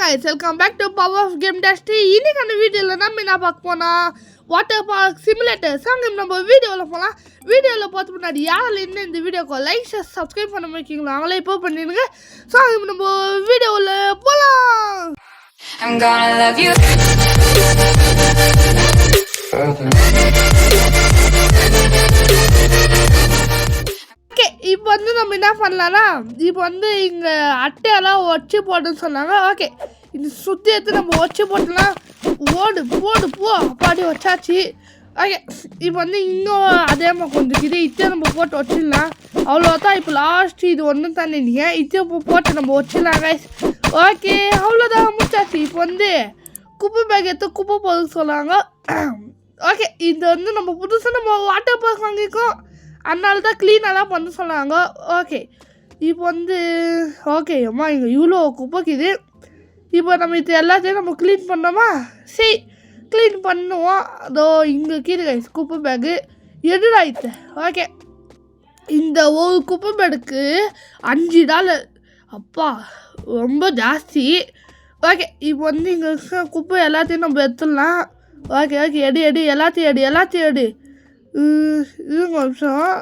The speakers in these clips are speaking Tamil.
guys, welcome back to Power of Game Dash 3. இன்னைக்கான வீடியோல நம்ம என்ன பார்க்க போனா வாட்டர் பார்க் சிமுலேட்டர் சாங்க நம்ம வீடியோல போலாம். வீடியோல பார்த்து முன்னாடி யாரால இன்னும் இந்த வீடியோக்கு லைக் ஷேர் சப்ஸ்கிரைப் பண்ண இருக்கீங்களோ அவங்களே இப்போ பண்ணிடுங்க. சாங்க நம்ம வீடியோல போலாம். I'm gonna love you. இப்போ வந்து நம்ம என்ன பண்ணலாம்னா இப்போ வந்து இங்கே அட்டையெல்லாம் ஒச்சு போட்டுன்னு சொன்னாங்க. ஓகே, இது சுற்றி எடுத்து நம்ம ஒச்சு போட்டலாம். ஓடு போடு போ அப்பாடி வச்சாச்சு. ஓகே, இப்போ வந்து இன்னும் அதே மாதிரி கொஞ்சம் இது இத்தே நம்ம போட்டு வச்சிடலாம். அவ்வளோதான். இப்போ லாஸ்ட் இது ஒன்றும் தானே நீங்கள் இத்தே போட்டு நம்ம வச்சிடலாம் கைஸ். ஓகே, அவ்வளோதான் முடிச்சாச்சு. இப்போ வந்து குப்பை பேக் எடுத்து குப்பை போதுன்னு சொன்னாங்க. ஓகே, இது வந்து நம்ம புதுசாக நம்ம வாட்டர் பார்க் வாங்கிக்கோம், அதனால தான் க்ளீனெல்லாம் பண்ண சொன்னாங்க. ஓகே, இப்போ வந்து ஓகே அம்மா இங்கே இவ்வளோ குப்பைக்குது. இப்போ நம்ம இது எல்லாத்தையும் நம்ம க்ளீன் பண்ணோமா? சரி, க்ளீன் பண்ணுவோம். அதோ இங்கே கீழே குப்பை பேக்கு எடுடாயிட்டு. ஓகே, இந்த ஒரு குப்பை பேக்கு $5. அப்பா ரொம்ப ஜாஸ்தி. ஓகே, இப்போ வந்து இங்கே குப்பை எல்லாத்தையும் நம்ம எடுத்துடலாம். ஓகே ஓகே, எடு எல்லாத்தையும் எடு. இதுங்க நிமிஷம்.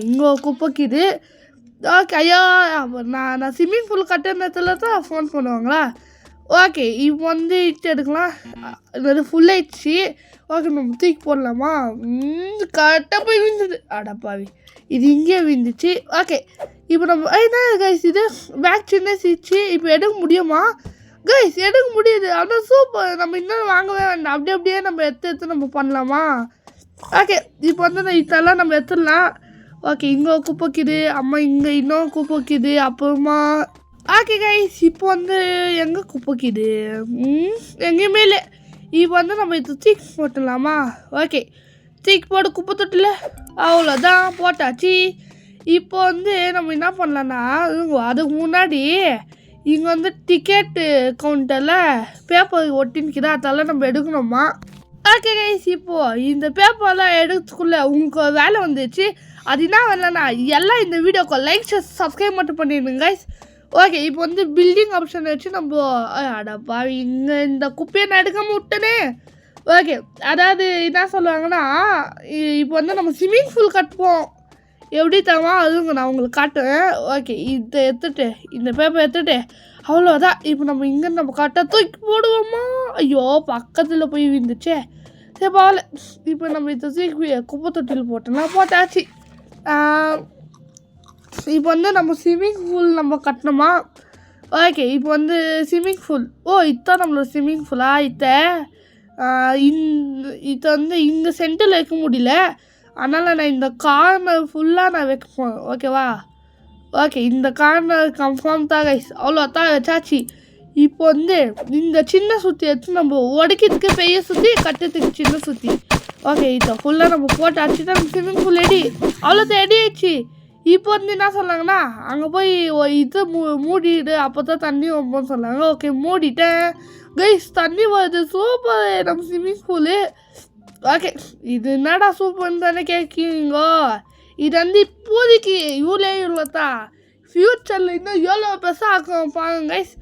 இங்கே குப்பைக்குது. ஓகே, ஐயா நான் ஸ்விம்மிங் பூல் கட்டுற நேரத்தில் தான் ஃபோன் பண்ணுவாங்களா? ஓகே, இப்போ வந்து இட்டு எடுக்கலாம். இது ஃபுல் ஆயிடுச்சு. ஓகே, நம்ம தூக்கி போடலாமா? கரெக்டாக போய் விழுந்துது. அடப்பாவி, இது இங்கே விழுந்துச்சு. ஓகே, இப்போ நம்ம என்ன கைஸ் இது பேக் சின்ன சீச்சு. இப்போ எடுக்க முடியுமா கைஸ்? எடுக்க முடியுது. ஆனால் சூப்பர். நம்ம இன்னும் வாங்கவே வேண்டாம். அப்படியே நம்ம எடுத்து நம்ம பண்ணலாமா? ஓகே, இப்போ வந்து இதெல்லாம் நம்ம எடுத்துடலாம். ஓகே, இங்கே குப்பைக்குது. அம்மா இங்கே இன்னும் குப்பைக்குது. அப்புறமா ஓகே கைஸ், இப்போ வந்து எங்கே குப்பைக்குது? எங்கேயுமே இல்லை. இப்போ வந்து நம்ம இது தூக்கி போட்டுடலாமா? ஓகே, தூக்கி போட்டு குப்பை தொட்டில் அவ்வளோதான் போட்டாச்சு. இப்போ வந்து நம்ம என்ன பண்ணலான்னா அதுக்கு முன்னாடி இங்கே வந்து டிக்கெட்டு கவுண்டரில் பேப்பர் ஒட்டின்னுக்குதா, அதெல்லாம் நம்ம எடுக்கணுமா? ஓகே கைஸ், இப்போது இந்த பேப்பர்லாம் எடுத்துக்குள்ளே உங்களுக்கு வேலை வந்துச்சு. அது என்ன வேலைண்ணா எல்லாம் இந்த வீடியோக்கு லைக் ஷேர் சப்ஸ்கிரைப் மட்டும் பண்ணிடுங்க கைஸ். ஓகே, இப்போ வந்து பில்டிங் ஆப்ஷன் வச்சு நம்ம அடப்பா இங்கே இந்த குப்பையை நான் எடுக்காமல் விட்டனே. ஓகே, அதாவது என்ன சொல்லுவாங்கன்னா இப்போ வந்து நம்ம ஸ்விம்மிங் பூல் கட்டுவோம். எப்படி தருமா அதுங்க நான் உங்களுக்கு காட்டுவேன். ஓகே, இதை எடுத்துட்டு இந்த பேப்பர் எடுத்துட்டு அவ்வளோதான். இப்போ நம்ம இங்கே நம்ம கட்ட தூக்கி போடுவோமா? ஐயோ, பக்கத்தில் போய் விழுந்துச்சே. சரி பரவாயில்ல. இப்போ நம்ம இதை தூக்கி குப்பை தொட்டியில் போட்டாச்சு. இப்போ வந்து நம்ம ஸ்விம்மிங் பூல் நம்ம கட்டணுமா? ஓகே, இப்போ வந்து ஸ்விம்மிங் பூல். இதுதான் நம்மளோட ஸ்விம்மிங் பூலா? இதை வந்து இங்கே சென்டரில் வைக்க முடியல, அதனால் நான் இந்த கார்னர் ஃபுல்லாக நான் வைக்க போகிறேன். ஓகேவா? ஓகே, இந்த கார்னர் கன்ஃபார்ம் தான் கைஸ். அவ்வளோதான் வச்சாச்சு. இப்போ வந்து இந்த சின்ன சுற்றி எடுத்து நம்ம உடைக்கிறதுக்கு பெரிய சுற்றி, கட்டுறதுக்கு சின்ன சுற்றி. ஓகே, இதை ஃபுல்லாக நம்ம போட்டாச்சு. நம்ம ஸ்விம்மிங் பூல் ரெடி. அவ்வளோதான் ரெடி ஆயிடுச்சு. இப்போ வந்து என்ன சொன்னாங்கன்னா அங்கே போய் இது மூடிடு, அப்போ தான் தண்ணி வரும்போது சொன்னாங்க. ஓகே, மூடிட்டேன் கைஸ். தண்ணி வருது. சூப்பர் நம்ம ஸ்விம்மிங் பூலு. ஓகே, இது என்னடா சூப்பர்னு தானே கேட்குறீங்க? இது வந்து இப்போதைக்கு இவ்வளோதான். ஃப்யூச்சரில் இன்னும் எவ்வளோ பெருசாக ஆக்கும் பாருங்க கைஸ்.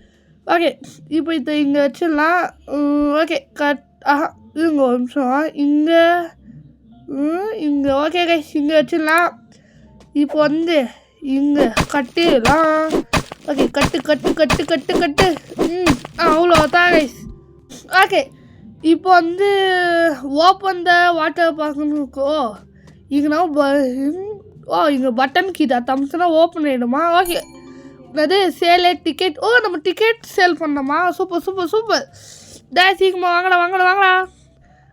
ஓகே, இப்போ இதை இங்கே வச்சிடலாம். ஓகே, இருங்க ஒரு நிமிஷம். இங்கே ஓகே கைஸ், இங்கே வச்சிடலாம். இப்போ வந்து இங்கே கட்டிடலாம். ஓகே, கட்டு. அவ்வளோதான் கைஸ். ஓகே, இப்போ வந்து ஓப்பன் த வாட்டர் பார்க்குன்னு இருக்கோ. இங்கே நம்ம இங்கே பட்டன் கீதா தம்ஸ்னா ஓப்பன் ஆகிடுமா? ஓகே, அது சேலே டிக்கெட். நம்ம டிக்கெட் சேல் பண்ணோமா? சூப்பர். சீக்கிரமா வாங்கடா.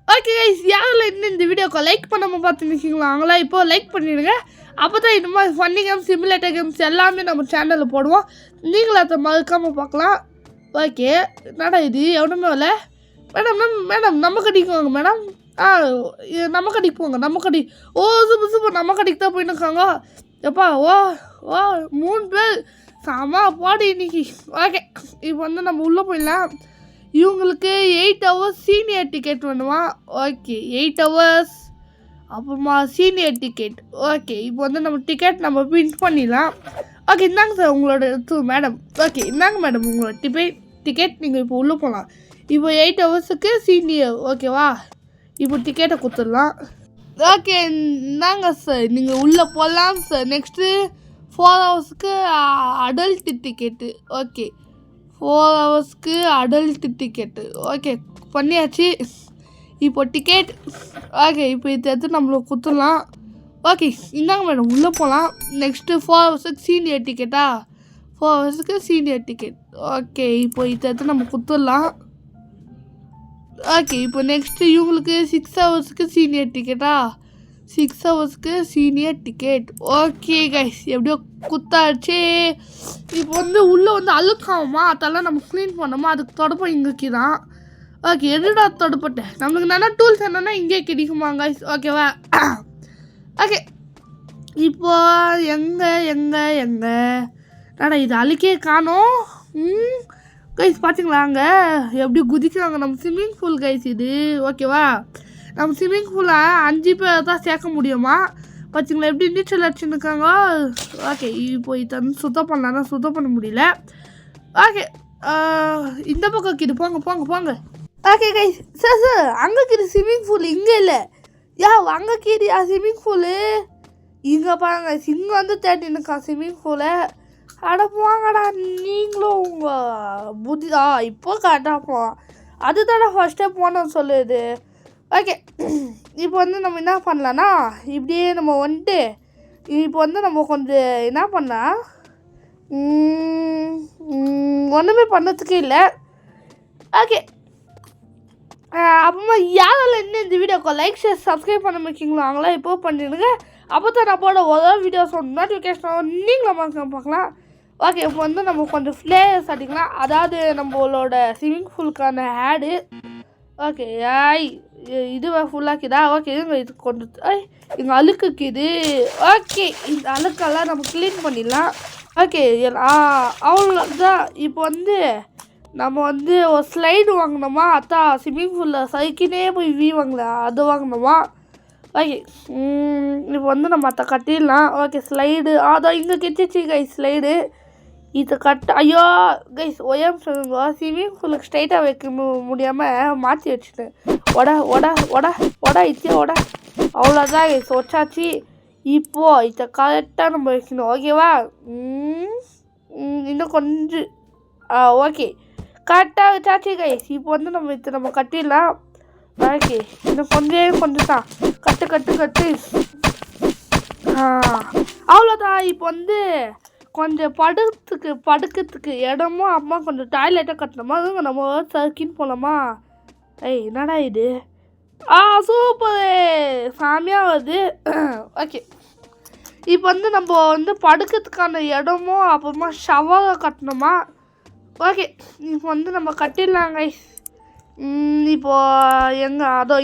ஓகே கைஸ், யாரில் இன்னும் இந்த வீடியோக்கு லைக் பண்ணாமல் பார்த்துருக்கீங்களா? அவங்களாம் இப்போ லைக் பண்ணிடுங்க. அப்போ தான் இந்த மாதிரி ஃபன்னி கேம்ஸ் சிமுலேட்டர் கேம்ஸ் எல்லாமே நம்ம சேனலில் போடுவோம். நீங்களும் அதை மறக்காமல் பார்க்கலாம். ஓகே, என்னடா இது எவனுமே இல்லை. மேடம் நம்ம கடிக்கு வாங்க மேடம். நம்ம கடிக்கு போங்க. சூப்பர் நம்ம கடிக்கு தான் போயின்னு இருக்காங்க. எப்பா 3 பேர் சாமா பாடி இன்னைக்கு. ஓகே, இப்போ வந்து நம்ம உள்ளே போயிடலாம். இவங்களுக்கு 8 hours சீனியர் டிக்கெட் வேணுமா? ஓகே, 8 hours அப்புறமா சீனியர் டிக்கெட். ஓகே, இப்போ வந்து நம்ம டிக்கெட் நம்ம பிரிண்ட் பண்ணிடலாம். ஓகே, இந்தாங்க சார் உங்களோட மேடம். ஓகே, இந்தாங்க மேடம் உங்களோட டிக்கெட் நீங்கள் இப்போ உள்ளே போகலாம். இப்போ 8 ஹவர்ஸுக்கு சீனியர் ஓகேவா. இப்போ டிக்கெட்டை கொடுத்துடலாம். ஓகே இந்தாங்க சார், நீங்கள் உள்ளே போகலாம் சார். நெக்ஸ்ட்டு 4 ஹவர்ஸுக்கு அடல்ட் டிக்கெட்டு. ஓகே 4 ஹவர்ஸ்க்கு அடல்ட் டிக்கெட்டு. ஓகே பண்ணியாச்சு. இப்போ டிக்கெட் ஓகே இப்போ இதை எடுத்து நம்மளுக்கு கொடுத்துடலாம். ஓகே இந்தாங்க மேடம் உள்ளே போகலாம். நெக்ஸ்ட்டு 4 ஹவர்ஸுக்கு சீனியர் டிக்கெட்டா, 4 ஹவர்ஸுக்கு சீனியர் டிக்கெட். ஓகே இப்போ இதை எடுத்து நம்ம கொடுத்துடலாம். ஓகே இப்போ நெக்ஸ்ட்டு இவங்களுக்கு 6 ஹவர்ஸுக்கு சீனியர் டிக்கெட்டா, 6 ஹவர்ஸ்க்கு சீனியர் டிக்கெட். ஓகே கைஸ் எப்படியோ குத்தாச்சு. இப்போ உள்ளே அழுக்காகுமா, அதெல்லாம் நம்ம க்ளீன் பண்ணோமா, அதுக்கு தொடப்பம் இங்கே தான். ஓகே எதுடா தொடப்பட்டேன், நம்மளுக்கு என்னென்னா டூல்ஸ் என்னென்னா இங்கே கிடைக்குமா கைஸ் ஓகேவா. ஓகே இப்போ எங்கே நாடா இது அழுக்கே காணோம். கைஸ் பார்த்தீங்களா அங்கே எப்படி குதிக்கிறாங்க நம்ம ஸ்விம்மிங் பூல் கைஸ் இது ஓகேவா. நம்ம ஸ்விம்மிங் பூலை 5 பேர் தான் சேர்க்க முடியுமா, பார்த்தீங்களா எப்படி நீச்சல் அடிச்சுன்னு இருக்காங்க. ஓகே இப்போ இதை சுத்தம் பண்ணலாம், சுத்தம் பண்ண முடியல. ஓகே இந்த பக்கம் இது போங்க. ஓகே கைஸ் சார் அங்கே கீது ஸ்விம்மிங் பூல் இங்கே இல்லை. அங்கே கீது ஸ்விம்மிங் பூலு இங்கே பாருங்க. இங்கே தேட்டினுக்கா ஸ்விம்மிங் பூலை. அட போங்கடா நீங்களும் உங்கள் புத்தி இப்போ கரெக்டாக போவோம். அதுதானே ஃபஸ்ட்டே போனோம்னு சொல்லுது. ஓகே இப்போ நம்ம என்ன பண்ணலான்னா இப்படியே நம்ம இப்போ நம்ம கொஞ்சம் என்ன பண்ணலாம், ஒன்றுமே பண்ணதுக்கே இல்லை. ஓகே அப்புறமா யாரால இன்னும் இந்த வீடியோக்கு லைக் ஷேர் சப்ஸ்கிரைப் பண்ண வைக்கிங்களோ அவங்களாம் இப்போ பண்ணிடுங்க. அப்போ தான் நம்மளோட ஒவ்வொரு வீடியோஸ் நோட்டிஃபிகேஷன் நீங்களும் பார்க்கலாம். ஓகே இப்போ நம்ம கொஞ்சம் ஃப்ளேயர்ஸ் அடிக்கலாம், அதாவது நம்மளோட ஸ்விம்மிங் பூலுக்கான ஆடு. ஓகே இதுவே ஃபுல்லாக்குதா. ஓகே இது கொஞ்சம் இங்கே அழுக்குக்குது. ஓகே இந்த அழுக்கெல்லாம் நம்ம க்ளீன் பண்ணிடலாம். ஓகே அவ்வளோதான். இப்போ நம்ம ஒரு ஸ்லைடு வாங்கினோமா, அதான் ஸ்விம்மிங் பூலில் சைக்கிளே போய் வாங்கல அது வாங்கினோமா. ஓகே இப்போ நம்ம அதை கட்டிடலாம். ஓகே ஸ்லைடு அதான் இங்கே கிச்சிச்சு கைஸ் ஸ்லைடு. இதை ஐயோ கைஸ் ஒயம் சொல்லுங்க, ஸ்விம்மிங் பூலுக்கு ஸ்ட்ரைட்டாக வைக்க முடியாமல் மாற்றி வச்சுட்டேன். இத்தியா அவ்வளோதான் கைஸ் வச்சாச்சு. இப்போது இதை கரெக்டாக நம்ம வைக்கணும் ஓகேவா. இன்னும் கொஞ்சம் ஓகே கரெக்டாக வச்சாச்சு கைஸ். இப்போ இதை நம்ம கட்டிடலாம். ஓகே இன்னும் கொஞ்சம் தான் கட்டு. அவ்வளோதான். இப்போ கொஞ்சம் படுக்கிறதுக்கு இடமும் அம்மா கொஞ்சம் டாய்லெட்டாக கட்டணுமா, அதுங்க நம்ம சர்க்கின்னு போகலாமா. என்னடா இது சூப்பரு சாமியாக வருது. ஓகே இப்போ நம்ம படுக்கிறதுக்கான இடமும் அப்புறமா ஷவரை கட்டணுமா. ஓகே இப்போ நம்ம கட்டிடலாம் கைஸ். இப்போது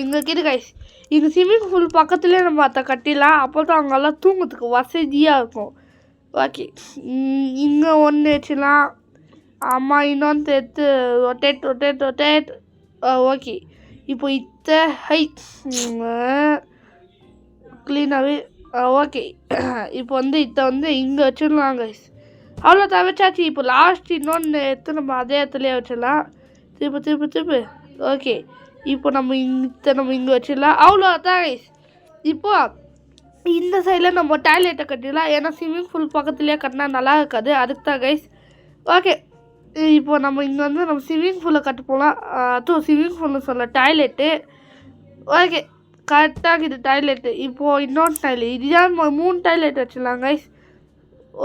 இங்கே இருக்குது கைஸ். இங்கே ஸ்விம்மிங் பூல் பக்கத்துலேயே நம்ம அதை கட்டிடலாம். அப்போ தான் அவங்கெல்லாம் தூங்குறதுக்கு வசதியாக இருக்கும். ஓகே இங்கே ஒன்று வச்சுலாம். ஆமாம் இன்னொன்று எடுத்து ரொட்டேட். ஓகே இப்போ க்ளீனாகவே ஓகே இப்போ இதை இங்கே வச்சிடலாம் கைஸ். அவ்வளோ வச்சாச்சு. இப்போ லாஸ்ட் இன்னொன்று எடுத்து நம்ம அதே இடத்துலையே வச்சிடலாம். திருப்பு. ஓகே இப்போ நம்ம இங்கே வச்சிடலாம். அவ்வளோதான் கைஸ். இப்போ இந்த சைடில் நம்ம டாய்லெட்டை கட்டிடலாம், ஏன்னா ஸ்விம்மிங் பூல் பக்கத்துலேயே கட்டினா நல்லா இருக்காது, அதுக்கு தான் கைஸ். ஓகே இப்போ நம்ம இங்கே நம்ம ஸ்விம்மிங் பூலை கட்ட போகலாம். ஸ்விம்மிங் பூல்னு சொல்ல டாய்லெட்டு. ஓகே கரெக்டாக இது டாய்லெட்டு. இப்போது இன்னொன்று டாய்லெட் இதுதான் 3 டாய்லெட் வச்சிடலாம் கைஸ்.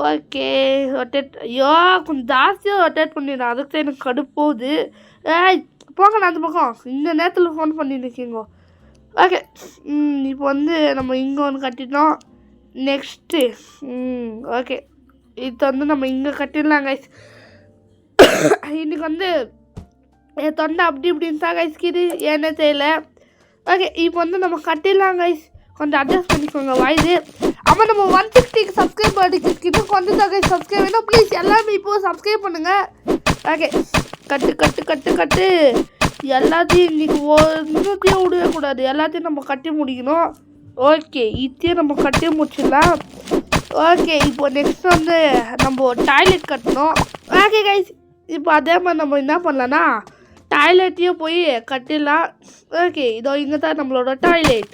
Okay rotate. ஐயோ கொஞ்சம் ஜாஸ்தியாக ரொட்டேட் பண்ணிடுறேன், அதுக்கு தான் எனக்கு கடுப்பு போகுது. போங்க நான் அந்த பக்கம் இந்த நேரத்தில் ஃபோன் பண்ணியிருக்கீங்க. ஓகே இப்போ நம்ம இங்கே ஒன்று கட்டிட்டோம். நெக்ஸ்ட்டு ஓகே இது நம்ம இங்கே கட்டிடலாம் கைஸ். இன்றைக்கி என் தொண்டை அப்படி இப்படின்னு தான் கைஸ்கிது ஏன்னே தெரியல. ஓகே இப்போ நம்ம கட்டிடலாம் கைஸ், கொஞ்சம் அட்ஜஸ்ட் பண்ணிக்கோங்க வாயுது. ஆமாம் நம்ம 160 சப்ஸ்கிரைப் அடிக்கிறதுக்கு கொஞ்சம் தான் கைஸ் சப்ஸ்கிரைப் வேணும் ப்ளீஸ் எல்லாமே இப்போது சப்ஸ்கிரைப் பண்ணுங்கள். ஓகே கட்டு எல்லாத்தையும் இன்றைக்கி ஒன்றுத்தையும் விடவே கூடாது, எல்லாத்தையும் நம்ம கட்டி முடிக்கணும். ஓகே இதையும் நம்ம கட்டி முடிச்சிடலாம். ஓகே இப்போ நெக்ஸ்ட் நம்ம டாய்லெட் கட்டணும். ஓகே கைஸ் இப்போ அதே மாதிரி நம்ம என்ன பண்ணலான்னா டாய்லெட்டையும் போய் கட்டிடலாம். ஓகே இதோ இங்கே தான் நம்மளோட டாய்லெட்.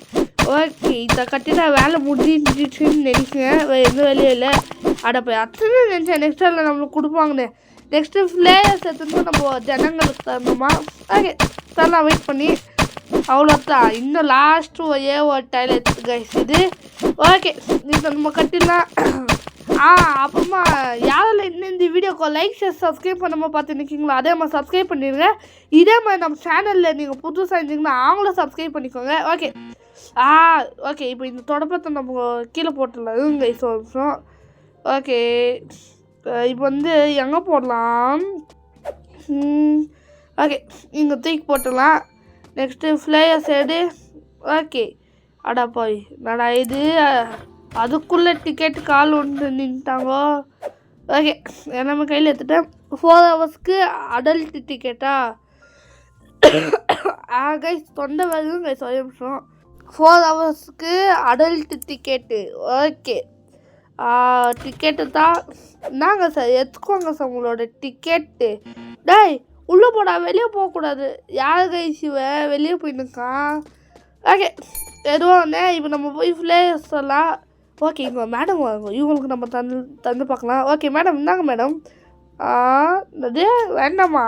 ஓகே இதை கட்டினா வேலை முடிஞ்சிச்சுன்னு நினைக்கிறேன். எந்த வேலையும் இல்லை. அட போய் அத்தனை நினச்சேன் நெக்ஸ்ட் டைமில் நம்மளுக்கு கொடுப்பாங்கன்னு. நெக்ஸ்ட்டு ஃப்ளேயர்ஸ் எடுத்துன்னு நம்ம ஜனங்களுக்கு தரணுமா? ஓகே தரலாம் வெயிட் பண்ணி. அவ்வளோதான். இன்னும் லாஸ்ட்டு ஒரு டாய்லெட் கைஸ் இது. ஓகே இதை நம்ம கட்டிடலாம். அப்புறமா யாரில் இன்னும் இந்த வீடியோக்கு லைக் ஷேர் சப்ஸ்கிரைப் பண்ணாமல் பார்த்து நிற்கிங்களோ அதே மாதிரி சப்ஸ்கிரைப் பண்ணிடுங்க. இதே மாதிரி நம்ம சேனலில் நீங்கள் புதுசாக இருந்தீங்கன்னா அவங்களும் சப்ஸ்கிரைப் பண்ணிக்கோங்க. ஓகே ஓகே இப்போ இந்த தொடப்பத்தை நம்ம கீழே போட்டுடலாம் கைஸ் ஒரு நிமிஷம். ஓகே இப்போ வந்து எங்கே போடலாம்? ஓகே இங்கே தூக்கி போட்டுடலாம். Next flare side. ஓகே அடா போய் நடா இது அதுக்குள்ளே டிக்கெட்டு கால் ஒன்று நின்ட்டாங்கோ. ஓகே எல்லாமே கையில் எடுத்துட்டேன். 4 ஹவர்ஸ்க்கு அடல்ட் டிக்கெட்டா? கைஸ் தொண்டை வருதுங்க கைஸ் ஒரு நிமிஷம். 4 ஹவர்ஸ்க்கு அடல்ட் டிக்கெட்டு. ஓகே டிக்கெட்டு தான். நாங்கள் சார் எடுத்துக்கோங்க சார் உங்களோட டிக்கெட்டு. டேய் உள்ளே போடா, வெளியே போகக்கூடாது. யார் கைஸ் இவன் வெளியே போயின்னுக்கான்? ஓகே எதுவும் இப்போ நம்ம போய் ஃப்ளேயர்ஸ் எல்லாம். ஓகே இங்கே மேடம் வாங்க, இவங்களுக்கு நம்ம தந்து பார்க்கலாம். ஓகே மேடம் இந்தாங்க மேடம். அது வேண்டாமா?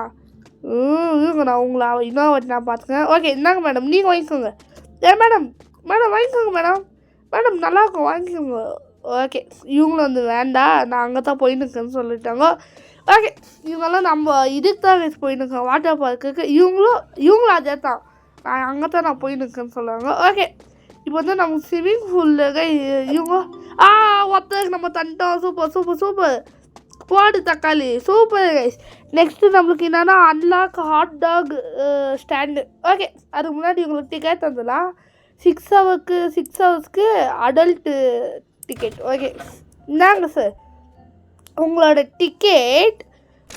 இவங்க நான் உங்களை இன்னொரு வாட்டி நான் பார்த்துக்கேன். ஓகே இந்தாங்க மேடம் நீங்கள் வாங்கிக்கோங்க. மேடம் வாங்கிக்கோங்க மேடம். மேடம் நல்லாயிருக்கும் வாங்கிக்கோங்க. ஓகே இவங்களும் வந்து வேண்டாம் நான் அங்கே தான் போயின்னுக்கேன்னு சொல்லிட்டாங்க. ஓகே இவங்கெல்லாம் நம்ம இதுக்கு தான் போயின்னுக்கேன் வாட்டர் பார்க்குக்கு. இவங்களும் அதே தான் நான் அங்கே தான் நான் போயின்னுக்கேன்னு சொல்லுவாங்க. ஓகே இப்போ வந்து நம்ம ஸ்விம்மிங் பூலில் இவங்க ஒருத்தருக்கு நம்ம தண்டோம். சூப்பர் போடு தக்காளி சூப்பர் கைஸ். நெக்ஸ்ட்டு நம்மளுக்கு என்னென்னா unlock hot dog stand. Okay அதுக்கு முன்னாடி உங்களுக்கு டிக்கெட் தந்துடலாம். 6 ஹவர்ஸ்க்கு அடல்ட்டு டிக்கெட். ஓகே இந்தாங்க சார் உங்களோட டிக்கெட்.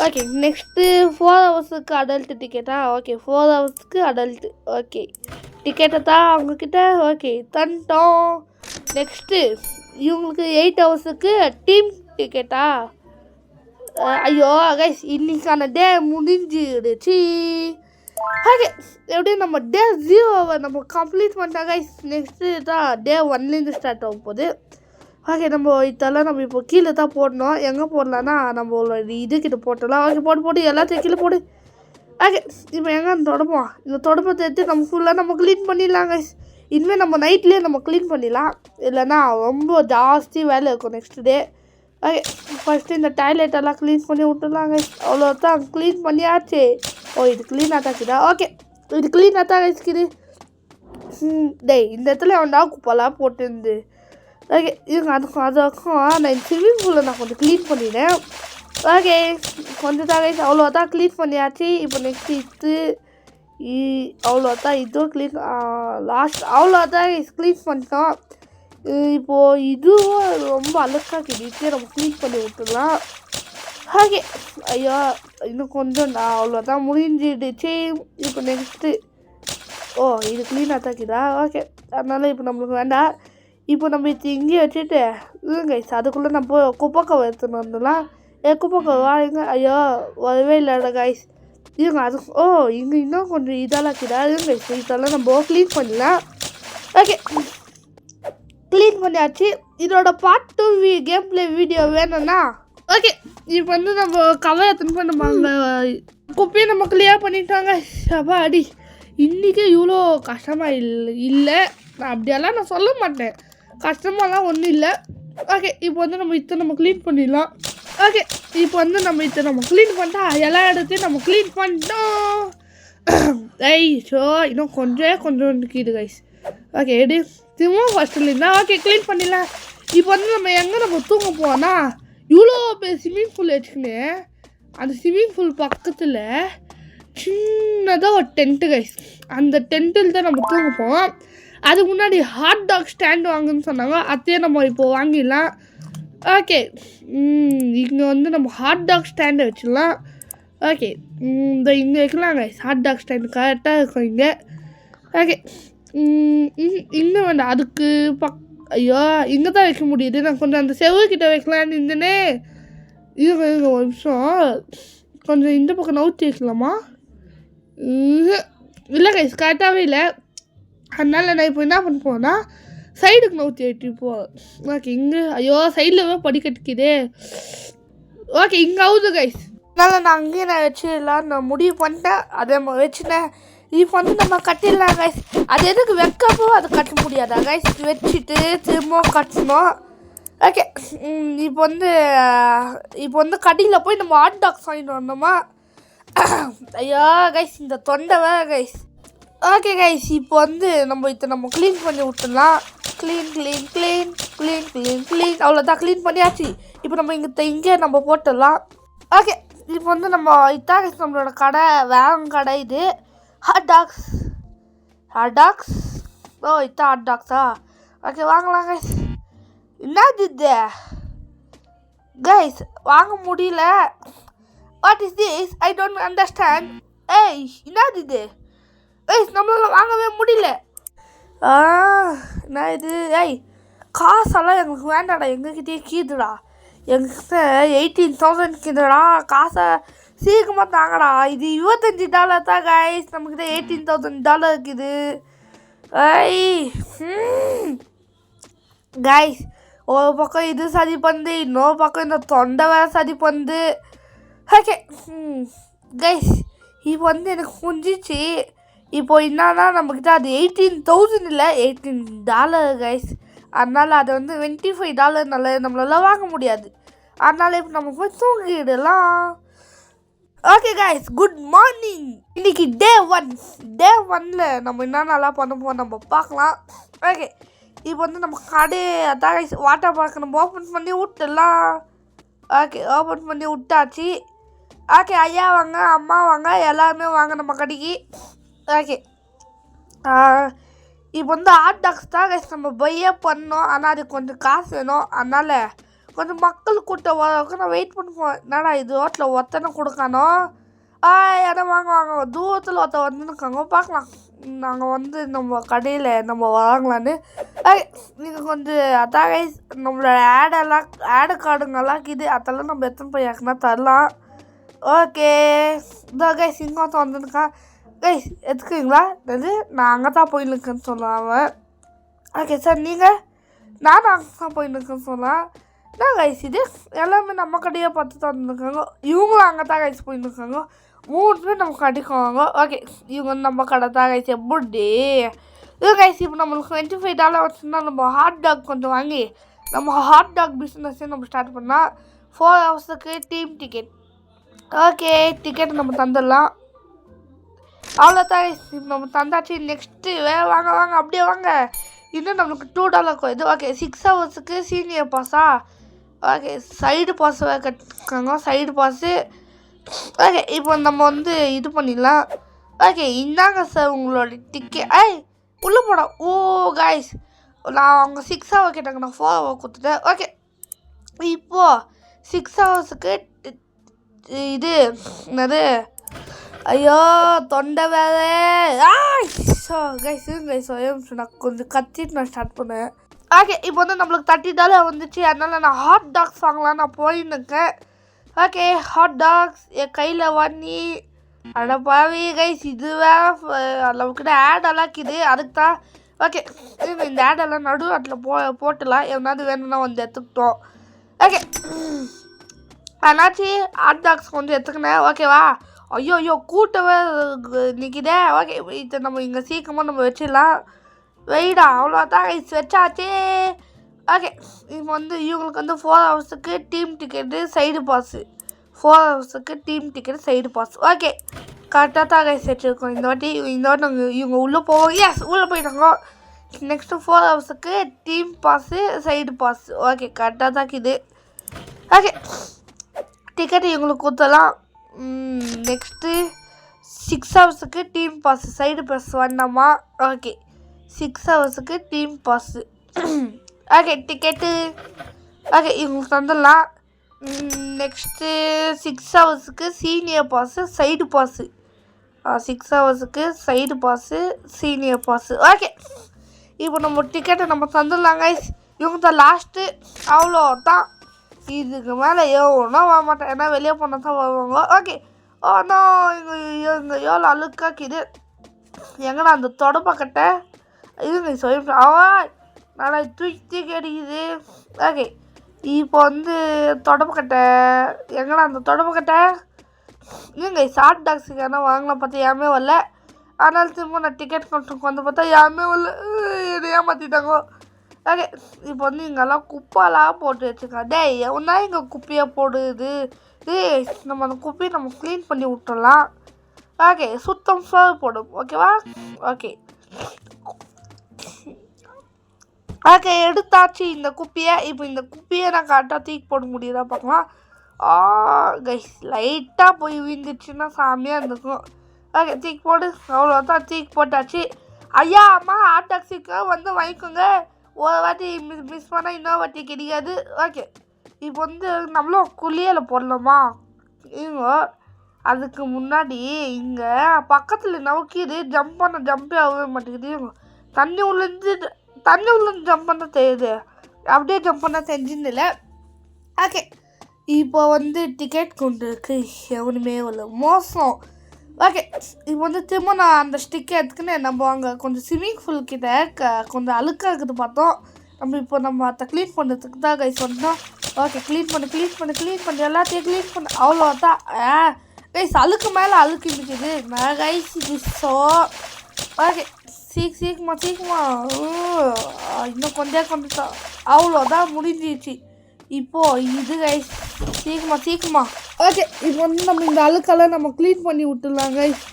ஓகே நெக்ஸ்ட்டு 4 ஹவர்ஸுக்கு அடல்ட்டு டிக்கெட்டா? ஓகே 4 ஹவர்ஸ்க்கு அடல்ட்டு. ஓகே டிக்கெட்டை தான் அவங்கக்கிட்ட. ஓகே தண்டோம். நெக்ஸ்ட்டு இவங்களுக்கு 8 ஹவர்ஸுக்கு டீம் டிக்கெட்டா? ஐயோ கைஸ் இன்னைக்கான டே முடிஞ்சிடுச்சு. ஓகே எப்படியும் நம்ம டே 0 நம்ம கம்ப்ளீட் பண்ணிட்டோம் கைஸ். நெக்ஸ்ட்டு தான் டே 1லேருந்து ஸ்டார்ட் ஆகும் போகுது. ஓகே நம்ம இதெல்லாம் நம்ம இப்போ கீழே தான் போடணும். எங்கே போடலான்னா நம்மளோட இதுக்கிட்ட போட்டலாம். ஓகே போட்டு எல்லாத்தையும் கீழே போடு. ஓகே இப்போ எங்கே தொடப்போம்? இந்த தொடப்பத்தை எடுத்து நம்ம ஃபுல்லாக நம்ம க்ளீன் பண்ணிடலாம் கைஸ். இனிமேல் நம்ம நைட்லேயே நம்ம க்ளீன் பண்ணிடலாம். இல்லைன்னா ரொம்ப ஜாஸ்தி வேலை இருக்கும் நெக்ஸ்ட் டே. ஓகே ஃபஸ்ட்டு இந்த டாய்லெட் எல்லாம் க்ளீன் பண்ணி விட்டுடலாம் கைஸ். அவ்வளோதான் க்ளீன் பண்ணியாச்சு. இது க்ளீனாக தாக்குதா? ஓகே இது க்ளீனாக தான் கைஸ்க்குது. டேய் இந்த இடத்துல அவன் குப்பெல்லாம் போட்டுருந்து. ஓகே அதுக்கும் நான் ஸ்விம்மிங் பூலில் நான் கொஞ்சம் க்ளீன் பண்ணினேன். ஓகே கொஞ்சம் தான் கைஸ் அவ்வளோதான் க்ளீன் பண்ணியாச்சு. இப்போ நெக்ஸ்ட்டு அவ்வளோதான் இதுவும் க்ளீன் லாஸ்ட் அவ்வளோதான் க்ளீன் பண்ணிட்டோம். இப்போது இதுவும் ரொம்ப அழுக்காக்கிட்டு நம்ம க்ளீன் பண்ணி விட்டுடலாம். ஓகே ஐயோ இன்னும் கொஞ்சம் அவ்வளோதான் முடிஞ்சிடுச்சு. இப்போ நெக்ஸ்ட்டு இது க்ளீனாக தாக்கிதா? ஓகே அதனால் இப்போ நம்மளுக்கு வேண்டாம். இப்போ நம்ம இங்கேயே வச்சுட்டு கைஸ் அதுக்குள்ளே நம்ம குப்பைக்கவை எடுத்துன்னு வந்துடலாம். குப்பைக்கவை வாங்க. ஐயோ வரவே இல்லைடா கைஸ். இருங்க அது இங்கே இன்னும் கொஞ்சம் இதெல்லாம்க்கிதா கைஸ். இதெல்லாம் நம்ம க்ளீன் பண்ணலாம். ஓகே க்ளீன் பண்ணியாச்சு. இதோட பார்ட் 2 கேம் பிளே வீடியோ வேணும்னா ஓகே இப்போ வந்து நம்ம கவர் எடுத்துன்னு போய் நம்ம அங்கே குப்பையை நம்ம கிளியர் பண்ணிட்டாங்க. சபா அடி இன்றைக்கி இவ்வளோ கஷ்டமாக இல்லை நான் அப்படியெல்லாம் நான் சொல்ல மாட்டேன். கஷ்டமாலாம் ஒன்றும் இல்லை. ஓகே இப்போ வந்து நம்ம க்ளீன் பண்ணிடலாம். ஓகே இப்போ வந்து நம்ம க்ளீன் பண்ணிட்டா எல்லா இடத்தையும் நம்ம க்ளீன் பண்ணிட்டோம். இன்னும் கொஞ்சம் நிற்கிது கைஸ். ஓகே எடு திரும்ப ஃபஸ்ட்டுலேருந்தா. ஓகே க்ளீன் பண்ணிடலாம். இப்போ வந்து நம்ம தூங்க போவோம்னா இவ்வளோ பேர் ஸ்விம்மிங் பூல் வச்சுக்கின்னு அந்த ஸ்விம்மிங் பூல் பக்கத்தில் சின்னதாக ஒரு டென்ட்டு கைஸ். அந்த டென்ட்டில் தான் நம்ம தூங்க போவோம். அதுக்கு முன்னாடி ஹாட் டாக் ஸ்டாண்ட் வாங்குன்னு சொன்னாங்க. அதையே நம்ம இப்போ வாங்கிடலாம். ஓகே இங்கே வந்து நம்ம ஹாட் டாக் ஸ்டாண்டை வச்சிடலாம். ஓகே இங்கே வைக்கலாம் கைஸ். ஹாட் டாக் ஸ்டாண்டு கரெக்டாக இருக்கும் இங்கே. ஓகே இன்னும் வேண்டாம் அதுக்கு ஐயோ இங்கே தான் வைக்க முடியுது. நான் கொஞ்சம் அந்த செவ்வக்கிட்ட வைக்கலான்னு இருந்தேனே. இருங்க ஒரு நிமிஷம் கொஞ்சம் இந்த பக்கம் நவுத்தி வைக்கலாமா? இல்லை கைஸ், கரெக்டாகவே இல்லை. அதனால் நான் இப்போ என்ன பண்ண போனால் சைடுக்கு நவுத்தி வைட்டிப்போம். ஓகே, இங்கே ஐயோ சைடில் படிக்கட்டுக்குதே. ஓகே, இங்கே ஆகுது கைஸ். அதனால் நான் அங்கேயே நான் வச்சிடலாம் நான் முடிவு பண்ணிட்டேன். அதை வச்சுட்டேன். இப்போ வந்து நம்ம கட்டிடலாம் கைஸ். அது எதுக்கு வைக்கப்போ அது கட்ட முடியாதா கைஸ்? வச்சுட்டு திரும்பவும் கட்டணும். ஓகே, இப்போ வந்து கடையில் போய் நம்ம ஹாட் டாக்ஸ் வாங்கிட்டு வந்தோமா? ஐயா கைஸ், இந்த தொண்டை வேற கைஸ். ஓகே கைஸ், இப்போ வந்து நம்ம க்ளீன் பண்ணி விட்டுடலாம். க்ளீன் அவ்வளோதான், க்ளீன் பண்ணியாச்சு. இப்போ நம்ம இங்கே நம்ம போட்டுடலாம். ஓகே, இப்போ வந்து நம்ம இதான் கைஸ் நம்மளோட கடை, வேற கடை இது. ஹாட் டாக்ஸ் ஓ இதான் ஹாட் டாக்ஸா? ஓகே, வாங்கலாம் கைஸ். என்னது இது கைஸ்? வாங்க முடியல. What is this? I don't understand. ஏய், என்னது இது கைஸ்? நம்மளால வாங்கவே முடியல. என்ன இது? ஏய், காசெல்லாம் எங்களுக்கு வேண்டாடா, எங்ககிட்டயே கீதுடா. எங்ககிட்ட 18,000 கீதுடா. காசை சீக்கிரமாக தாங்கடா. இது $25 தான் கைஸ். நம்மக்கிட்ட $18,000 இருக்குது. ஐய் கைஸ், ஒரு பக்கம் இது சரி பண்ணுது, இன்னொரு பக்கம் இந்த தொண்டை வேறு சரி பண்ணுது. ஓகே கைஸ், இப்போ வந்து எனக்கு புரிஞ்சிச்சு. இப்போ என்னன்னா நம்மக்கிட்ட அது 18,000 இல்லை, $18 கைஸ். அதனால் அதை வந்து $25 நம்மளால வாங்க முடியாது. அதனால் இப்போ நம்ம போய் தூங்கிடலாம். Okay guys, good morning. இன்னைக்கு டே 1ல் நம்ம என்னென்னலாம் பண்ண நம்ம பார்க்கலாம். ஓகே, இப்போ வந்து நம்ம கடையை அதான் கைஸ் வாட்டர் பார்க் நம்ம ஓப்பன் பண்ணி விட்டுடலாம். ஓகே, ஓப்பன் பண்ணி விட்டாச்சு. ஓகே, ஐயா வாங்க, அம்மா வாங்க, எல்லாருமே வாங்க நம்ம கடைக்கு. ஓகே, இப்போ வந்து ஹாட் டாக்ஸ் தான் கைஸ் நம்ம பையே பண்ணோம். ஆனால் அதுக்கு கொஞ்சம் காசு வேணும். அதனால் கொஞ்சம் மக்கள் கூட்டம் வரவுக்கு நான் வெயிட் பண்ணுவோம். என்னடா இது ரோட்டில் ஒத்தனை கொடுக்கணும். இடம் வாங்க, தூரத்தில் ஒருத்த வந்துருக்காங்க, பார்க்கலாம். நாங்கள் வந்து நம்ம கடையில் நம்ம வாங்கலான்னு. நீங்கள் கொஞ்சம் அதான் கைஸ் நம்மளோட ஆடு கார்டுங்கெல்லாம் இருக்குது. அதெல்லாம் நம்ம எத்தனை போய் யாருக்குன்னா தரலாம். ஓகே, இந்த கைஸ் இங்கே ஒருத்த வந்துருக்கான். கைஸ் எடுத்துக்கிறீங்களா? அது நான் அங்கே தான் போயின்னு சொல்லலாம் அவன். ஓகே சார், நீங்கள்? நானும் அங்கே தான் போயின்னு சொல்லலாம். என்ன கைஸ் இது? எல்லாமே நம்ம கடையை பார்த்து தான் வந்துருக்காங்க. இவங்களும் அங்கே தான் கைஸ் போயின்னு இருக்காங்க. 3 பேர் நம்ம கடைக்கு வாங்க. ஓகே, இவங்க நம்ம கடை தான் கைஸ். எப்படி இது கைஸ்? இப்போ நம்மளுக்கு $25 வச்சுருந்தா நம்ம ஹாட் டாக் கொஞ்சம் வாங்கி நம்ம ஹாட் டாக் பிஸ்னஸே நம்ம ஸ்டார்ட் பண்ணால் 4 ஹவர்ஸுக்கு டீம் டிக்கெட். ஓகே, டிக்கெட் நம்ம தந்துடலாம். அவ்வளோதான் கைஸ், இப்போ நம்ம தந்தாச்சு. நெக்ஸ்ட்டு வாங்க அப்படியே வாங்க. இன்னும் நம்மளுக்கு $2 குறையுது. ஓகே, 6 ஹவர்ஸுக்கு சீனியர் பாஸா? ஓகே, சைடு பாஸ் வேறு கட்டிருக்காங்க, சைடு பாஸு. ஓகே, இப்போ நம்ம வந்து இது பண்ணிடலாம். ஓகே, இந்தாங்க சார் உங்களோட டிக்கெட். உள்ளே போட. ஓ கைஸ், நான் அவங்க 6 ஹவர் கேட்டாங்க, நான் 4 ஹவர் கொடுத்துட்டேன். ஓகே, இப்போது 6 ஹவர்ஸுக்கு இது என்னது? ஐயோ தொண்டை வேறு. கைஸ் நான் கொஞ்சம் கத்திட்டு நான் ஸ்டார்ட் பண்ணேன். ஓகே, இப்போ வந்து நம்மளுக்கு $30 வந்துச்சு. அதனால் நான் ஹாட் டாக்ஸ் வாங்கலாம் நான் போயின்னுக்கேன். ஓகே, ஹாட் டாக்ஸ் என் கையில் வாங்கி அட பாவி கைஸ், இது வேறு அளவுக்கு ஆடெல்லாம் இருக்குது, அதுக்கு தான். ஓகே, இந்த ஆடெல்லாம் நடுவாட்டில் போட்டுலாம். எவனாவது வேணும்னா வந்து எடுத்துக்கிட்டோம். ஓகே, ஆனாச்சு ஹாட் டாக்ஸ் கொஞ்சம் எடுத்துக்கினேன். ஓகேவா? ஐயோ கூட்டவே நிற்கிதே. ஓகே, இதை நம்ம இங்கே சீக்கிரமாக நம்ம வச்சிடலாம். வெயிடா, அவ்வளோதான் கைஸ், வச்சாச்சு. ஓகே, இப்போ வந்து இவங்களுக்கு வந்து 4 ஹவர்ஸுக்கு டீம் டிக்கெட்டு சைடு பாஸு. 4 ஹவர்ஸுக்கு team ticket side pass. Okay, கரெக்டாக தான் கைஸ் வச்சுருக்கோம். இந்த வாட்டி இவங்க உள்ளே போவோம். எஸ், உள்ளே போயிட்டாங்க. நெக்ஸ்ட்டு 4 ஹவர்ஸுக்கு team pass side pass. Okay, கரெக்டாக தான் இருக்குது. ஓகே, டிக்கெட்டு இவங்களுக்கு கொடுத்தலாம். நெக்ஸ்ட்டு 6 ஹவர்ஸுக்கு டீம் பாஸு சைடு பாஸ் வேண்டாமா? ஓகே, 6 ஹவர்ஸுக்கு team pass. Okay, ticket okay இவங்களுக்கு தந்துடலாம். நெக்ஸ்ட்டு 6 ஹவர்ஸுக்கு சீனியர் பாஸு சைடு பாஸு. 6 ஹவர்ஸுக்கு side pass senior pass. Okay, இப்போ நம்ம டிக்கெட்டை நம்ம தந்துடலாம் கைஸ். இவங்க தான் லாஸ்ட்டு. அவ்வளோ தான், இதுக்கு மேலே எவ்வளோ வர மாட்டேன், ஏன்னா வெளியே போனால் தான் வருவாங்க. ஓகே, ஆனால் இங்கே எவ்வளோ அழுக்காக்கிது. எங்கடா அந்த தொடப்பக்கட்டை இதுங்க சொல்லி நல்லா தூக்கி அடிக்குது. ஓகே இப்போ வந்து தொடப்பக்கட்டை எங்கடா அந்த தொடப்பக்கட்டை இல்லைங்க. ஷார்ட் டாக்ஸுக்கு என்ன வாங்கலாம் பார்த்தா யாருமே வரல. அதனால திரும்ப நான் டிக்கெட் கவுண்டருக்கு வந்து பார்த்தா யாருமே வரல. என்னை ஏமாற்றிட்டாங்க. ஓகே இப்போ வந்து இங்கெல்லாம் குப்பைலாம் போட்டு வச்சுருக்கேன். டேய் எவனா இங்கே குப்பையாக போடுது. நம்ம அந்த குப்பையை நம்ம க்ளீன் பண்ணி விட்டுடலாம். ஓகே சுத்தம் சர்வ் போடும். ஓகேவா? ஓகே ஓகே எடுத்தாச்சு இந்த குப்பையை. இப்போ இந்த குப்பையை நான் கரெக்டாக தூக்கி போட முடியுதா பார்க்கலாம். கைஸ் லைட்டாக போய் விழுந்துச்சுன்னா சாமியாக இருந்துக்கும். ஓகே தூக்கி போடு. அவ்வளோதான் தூக்கி போட்டாச்சு. ஐயா அம்மா ஹாட் டாக்ஸிக்கு வந்து வாங்கிக்கோங்க. ஒரு வாட்டி மிஸ் பண்ணால் இன்னொரு வாட்டி கிடைக்காது. ஓகே இப்போ வந்து நம்மளும் குளியலை போடலாமா? இவங்க அதுக்கு முன்னாடி இங்கே பக்கத்தில் நவுக்கிது ஜம்ப் பண்ண ஜம்பே ஆகவே மாட்டேங்குது. தண்ணி உள்ளேருந்து ஜம்ப் பண்ண தெரியுது. அப்படியே ஜம்ப் பண்ண தெரிஞ்சுன்னு. ஓகே இப்போ வந்து டிக்கெட் கொண்டு இருக்கு. எவனுமே இல்லை மோசம். ஓகே இப்போ வந்து திரும்ப நான் அந்த ஸ்டிக்கை எடுத்துக்கின்னு நம்ம அங்கே கொஞ்சம் ஸ்விம்மிங் பூல் கிட்ட கொஞ்சம் அழுக்காக இருக்குது பார்த்தோம். நம்ம அதை க்ளீன் பண்ணுறதுக்கு தான் கைஸ் சொன்னோம். ஓகே க்ளீன் பண்ணி எல்லாத்தையும் க்ளீன் பண்ண அவ்வளோதான். கைஸ் அழுக்கு மேலே அழுக்கு இருக்குது நான் கைஸ் இது ஓகே சீக்கிரமா இன்னும் கொஞ்சம் அவ்வளோதான் முடிஞ்சிச்சு. இப்போது இது கைஸ் சீக்கிரமா. ஓகே இப்போ வந்து நம்ம இந்த அழுக்கெல்லாம் நம்ம க்ளீன் பண்ணி விட்டுடலாம் கைஸ்.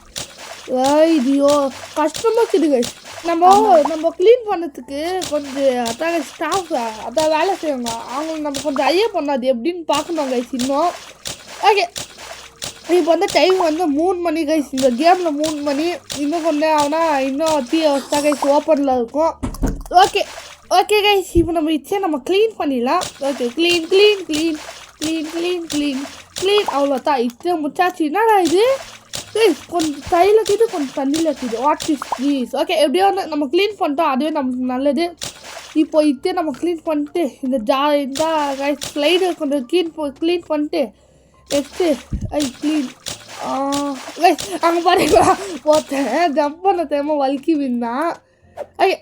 ஐயோ கஷ்டமாக இருக்குது கைஸ். நம்ம க்ளீன் பண்ணதுக்கு கொஞ்சம் அதான் ஸ்டாஃப் அதான் வேலை செய்வாங்க. அவங்களுக்கு நம்ம கொஞ்சம் ஐயா பண்ணாது எப்படின்னு பார்க்கணும் கைஸ் இன்னும். ஓகே இப்போ வந்து டைம் வந்து 3 மணி கைஸ். இந்த கேமில் 3 மணி. இன்னும் கொஞ்சம் ஆனால் இன்னும் 3 hours தான் கைஸ் ஓப்பனில் இருக்கும். ஓகே கைஸ் இப்போ நம்ம நம்ம க்ளீன் பண்ணிடலாம். ஓகே க்ளீன் அவ்வளோதான் இச்சே முச்சாச்சு. என்னடா இது கொஞ்சம் தையில் இருக்குது கொஞ்சம் தண்ணியில் இருக்குது. What is please. ஓகே எப்படியோ வந்து நம்ம க்ளீன் பண்ணிட்டோம். அதுவே நமக்கு நல்லது. இப்போ நம்ம க்ளீன் பண்ணிட்டு இந்த கைஸ் ஸ்லைடு கொஞ்சம் க்ளீன் பண்ணிட்டு நெக்ஸ்ட்டு க்ளீன் அங்கே பாருங்களா போத்தேன் ஜம்ப் பண்ண தேவை வலிக்கி விந்தான். ஓகே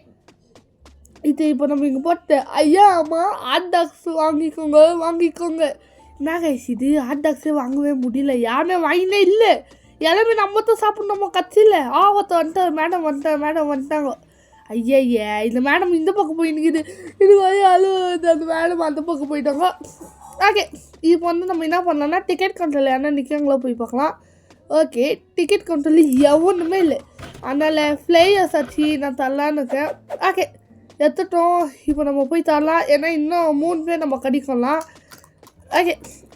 இது இப்போ நம்ம இங்கே போட்டு ஐயா அம்மா ஹாட் டாக்ஸ் வாங்கிக்கோங்க. என்ன கைஸ் இது ஹாட் டாக்ஸே வாங்கவே முடியல. யாருமே வாங்கினே இல்லை. எல்லாமே நம்ம தான் சாப்பிட்ணுமா கட்சியில். ஒருத்தர் மேடம் வந்துட்டாங்க. ஐயா இந்த மேடம் இந்த பக்கம் போய் நிற்கிது. இது அழுவது அந்த மேடம் அந்த பக்கம் போயிட்டாங்க. ஓகே இப்போ வந்து நம்ம என்ன பண்ணலாம்னா டிக்கெட் கவுண்டரில் என்ன நிற்கிறாங்களோ போய் பார்க்கலாம். ஓகே டிக்கெட் கவுண்டரில் எவனுமே இல்லை. அதனால் ஃப்ளையர்ஸ் ஆச்சு நான் தரலான்னு இருக்கேன். ஓகே எடுத்துட்டோம். இப்போ நம்ம போய் தரலாம். ஏன்னா இன்னும் 3 பேர் நம்ம கடிக்கலாம். ஓகே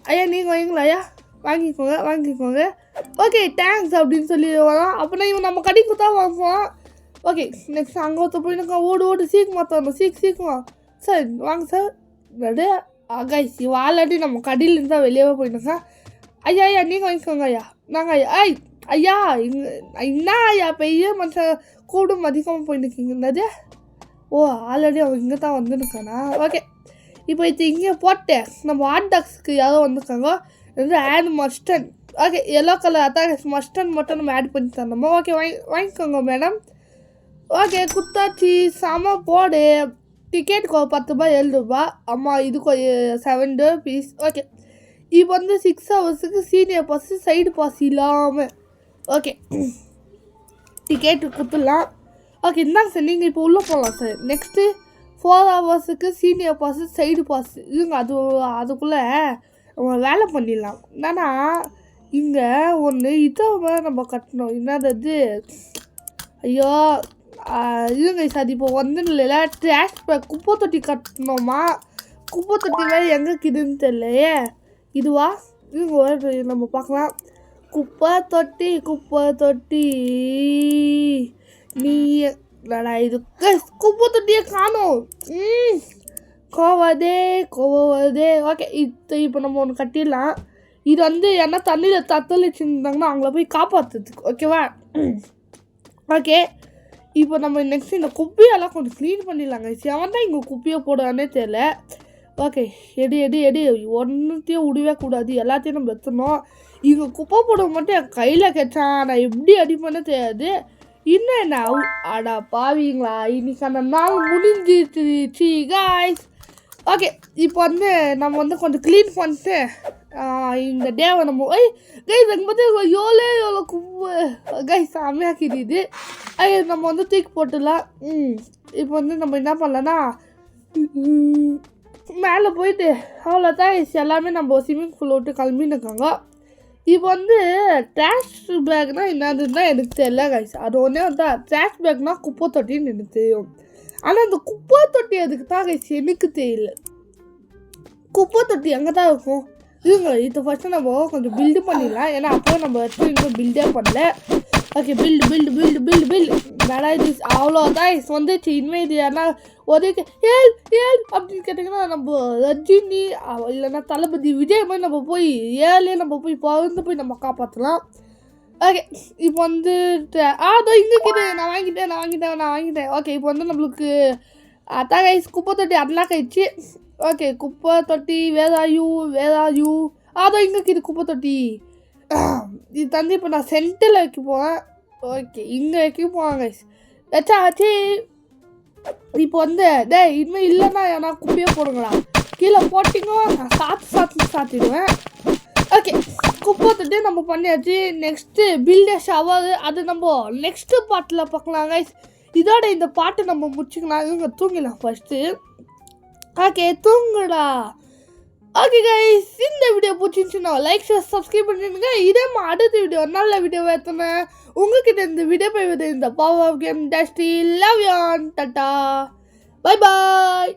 ஐயா நீங்கள் வாங்கிங்களா? ஐயா வாங்கிக்கோங்க. ஓகே தேங்க்ஸ் அப்படின்னு சொல்லி வரலாம். அப்படின்னா இவன் நம்ம கடிக்கு தான் வாங்குவோம். ஓகே நெக்ஸ்ட் அங்கே ஒருத்தர் போயிட்டு ஓடு சீக்கிரமாக தரணும். சீக்கிரமா சார் வாங்க சார். ரெடி கைஸ் இவன் ஆல்ரெடி நம்ம கடியிலேருந்து தான் வெளியே போயிட்டுங்க. ஐயா நீங்கள் வாங்கிக்கோங்க ஐயா. நாங்கள் ஐயா என்ன ஐயா பெரிய மனுஷன் கூட மதிக்காமல் போயிட்டுருக்கீங்கன்னது. ஆல்ரெடி அவன் இங்கே தான் வந்துருக்கானா? ஓகே இப்போ இங்கே போட்டேன். நம்ம ஹாட் டாக்ஸுக்கு யாரோ வந்திருக்காங்க. இது ஆட் மஸ்டன். ஓகே எல்லோ கலர் அதான் மஸ்டன் மட்டும் நம்ம ஆட் பண்ணி தரணுமா? ஓகே வாங்கிக்கோங்க மேடம். ஓகே குத்தாச்சி செம போடு. டிக்கெட்டுக்கு 10 ரூபாய் 7 ரூபாய். அம்மா இதுக்கு 7 rupees. ஓகே இப்போ வந்து 6 hours senior pass side pass இல்லாமல். ஓகே டிக்கெட்டு கொடுத்துடலாம். ஓகே இந்தாங்க சார் நீங்கள் இப்போ உள்ளே போகலாம் sir. Next 4 hours senior pass side pass இதுங்க. அதுக்குள்ளே நம்ம வேலை பண்ணிடலாம். என்னன்னா இங்கே ஒன்று இதை நம்ம கட்டணும். என்னது ஐயோ இதுங்க சார் இப்போ வந்து இல்லை ட்ராஷ் குப்பை தொட்டி கட்டணுமா? குப்பை தொட்டி வேறு எங்கே இருக்குதுன்னு தெரியலையே. இதுவா இதுங்க நம்ம பார்க்கலாம். குப்பை தொட்டி நீ இது குப்பை தொட்டியை காணும். கோவதே. ஓகே இப்போ நம்ம ஒன்று கட்டிடலாம். இது வந்து என்ன தண்ணியில் தத்தளிச்சுருந்தாங்கன்னா அவங்கள போய் காப்பாற்றுறதுக்கு. ஓகேவா? ஓகே இப்போ நம்ம நெக்ஸ்ட் இந்த குப்பையெல்லாம் கொஞ்சம் க்ளீன் பண்ணிடலாங்க. அவன் தான் இங்கே குப்பையை போடுவானே தெரியல. ஓகே எடி ஒன்றுத்தையும் விடவே கூடாது. எல்லாத்தையும் நம்ம எடுத்துடணும். இங்கே குப்பை போட மட்டும் என் கையில் கெச்சான். நான் எப்படி அடிப்பேன்னு தெரியாது. இன்னும் என்ன அடா பாவீங்களா, இன்னைக்கான நாள் முடிஞ்சிருச்சு காய்ஸ். ஓகே, இப்போ வந்து நம்ம வந்து கொஞ்சம் க்ளீன் பண்ணிட்டு இந்த டேவை நம்ம கைஸ் அங்கே பார்த்து எவ்வளோ குப்பை கைஸ் செம்மையாக்கிடுது. நம்ம வந்து தூக்கி போட்டுடலாம். இப்போ வந்து நம்ம என்ன பண்ணலன்னா மேலே போயிட்டு அவ்வளோதான் எல்லாமே நம்ம ஸ்விம்மிங் பூல் விட்டு கிளம்பின்னு இருக்காங்க. இப்போ வந்து ட்ராஷ் பேக்னால் என்னதுன்னு தான் எனக்கு தெரியல கைஸ். அது ஒன்றே வந்து ட்ராஷ் பேக்னால் குப்பை தொட்டின்னு எனக்கு தெரியும். ஆனால் அந்த குப்பை தொட்டி அதுக்கு தான் கைஸ் எனக்கு தெரியல. குப்பை தொட்டி அங்கே தான் இருக்கும். இது ஃபஸ்ட்டு நம்ம கொஞ்சம் பில்டு பண்ணிடலாம். ஏன்னா அப்போ நம்ம வச்சு இன்னும் பில்டே பண்ணல. ஓகே, பில்டு நடா இது அவ்வளோதான் வந்துச்சு. இனிமேல் இது யாருன்னா ஒரே ஏல் அப்படின்னு கேட்டிங்கன்னா நம்ம ரஜினி இல்லைன்னா தளபதி விஜய் மாதிரி நம்ம போய் நம்ம போய் பறந்து போய் நம்ம காப்பாற்றலாம். ஓகே, இப்போ வந்து அதோ இங்கே கிட்ட நான் வாங்கிட்டேன். ஓகே, இப்போ வந்து நம்மளுக்கு அதான் கைஸ் குப்பை தொட்டி அன்லாக் ஆயிடுச்சு. ஓகே, குப்பை தொட்டி வேதாயூ அதோ இங்கே இது குப்பை தொட்டி. இது தந்து இப்போ நான் சென்டரில் வைக்க போவேன். ஓகே, இங்கே வைக்க போவேன் கைஸ். வச்சாச்சு. இப்போ வந்து இனிமேல் இல்லைன்னா ஏன்னா குப்பையே போடுங்களா, கீழே போட்டிங்கோ நான் சாத்திடுவேன். ஓகே, குப்பை தொட்டி நம்ம பண்ணியாச்சு. நெக்ஸ்ட்டு பில்டே ஷவர், அது நம்ம நெக்ஸ்ட்டு பாட்டில் பார்க்கலாம் கைஸ். இதோட இந்த பாட்டு நம்ம முடிச்சுக்கலாம். இவங்க தூங்கிடலாம் ஃபஸ்ட்டு. ஓகே, தூங்குடா. ஓகே கைஸ், இந்த வீடியோ பிடிச்சிருந்துச்சுன்னா லைக் ஷேர் சப்ஸ்கிரைப் பண்ணிடுங்க. இதே அடுத்த வீடியோ நல்ல வீடியோ ஏற்றுனேன் உங்ககிட்ட இந்த வீடியோ போய் இந்த power of game dusty love you tata bye bye.